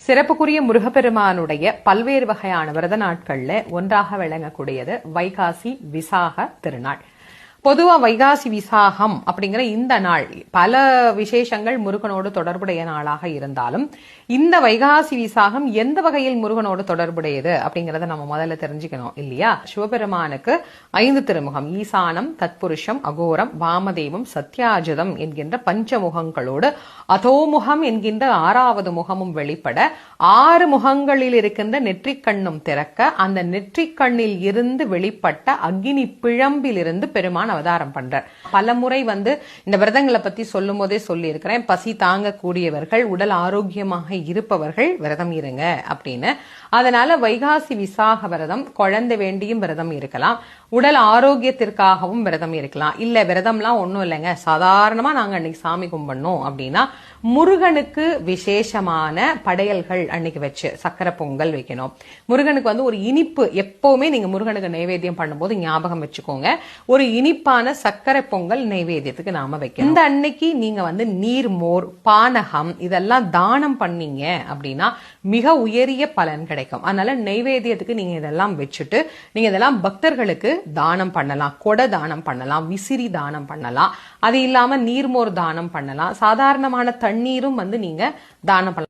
சிறப்புக்குரிய முருகப்பெருமானுடைய பல்வேறு வகையான விரத நாட்கள்ல ஒன்றாக விளங்கக்கூடியது வைகாசி விசாக திருநாள். பொதுவா வைகாசி விசாகம் அப்படிங்கிற இந்த நாள் பல விசேஷங்கள் முருகனோடு தொடர்புடைய நாளாக இருந்தாலும் இந்த வைகாசி விசாகம் எந்த வகையில் முருகனோடு தொடர்புடையது அப்படிங்கறத நம்ம முதல்ல தெரிஞ்சுக்கணும் இல்லையா? சிவபெருமானுக்கு 5 திருமுகம், ஈசானம், தத்புருஷம், அகோரம், வாமதேவம், சத்யாஜதம் என்கின்ற பஞ்சமுகங்களோடு அதோமுகம் என்கின்ற 6வது முகமும் வெளிப்பட 6 முகங்களில் இருக்கின்ற நெற்றிக்கண்ணும் திறக்க அந்த நெற்றிக்கண்ணில் இருந்து வெளிப்பட்ட அக்னி பிழம்பில் இருந்து பெருமான் அவதாரம் பண்றார். பலமுறை இந்த விரதங்களை பத்தி சொல்லும் போதே சொல்லி இருக்கிறேன். பசி தாங்கக்கூடியவர்கள், உடல் ஆரோக்கியமாக இருப்பவர்கள் விரதம் இருங்க அப்படின்னு. அதனால வைகாசி விசாக விரதம் குழந்தை வேண்டியும் விரதம் இருக்கலாம், உடல் ஆரோக்கியத்திற்காகவும் விரதம் இருக்கலாம். இல்ல விரதம்லாம் ஒண்ணும் இல்லைங்க, சாதாரணமா நாங்க அன்னைக்கு சாமி கும்பிடணும் அப்படின்னா முருகனுக்கு விசேஷமான படையல்கள் அன்னைக்கு வச்சு சக்கரை பொங்கல் வைக்கணும். முருகனுக்கு ஒரு இனிப்பு எப்பவுமே நீங்க முருகனுக்கு நைவேத்தியம் பண்ணும்போது ஞாபகம் வச்சுக்கோங்க, ஒரு இனிப்பான சக்கரை பொங்கல் நைவேத்தியத்துக்கு நாம வைக்கணும். இந்த அன்னைக்கு நீங்க நீர், மோர், பானகம் இதெல்லாம் தானம் பண்ணீங்க அப்படின்னா மிக உயரிய பலன் கிடைக்கும். அதனால நைவேத்தியத்துக்கு நீங்க இதெல்லாம் வச்சுட்டு நீங்க இதெல்லாம் பக்தர்களுக்கு தானம் பண்ணலாம். கொடை தானம் பண்ணலாம், விசிறி தானம் பண்ணலாம், அது இல்லாம நீர்மோர் தானம் பண்ணலாம், சாதாரணமான தண்ணீரும் நீங்க தானம் பண்ணலாம்.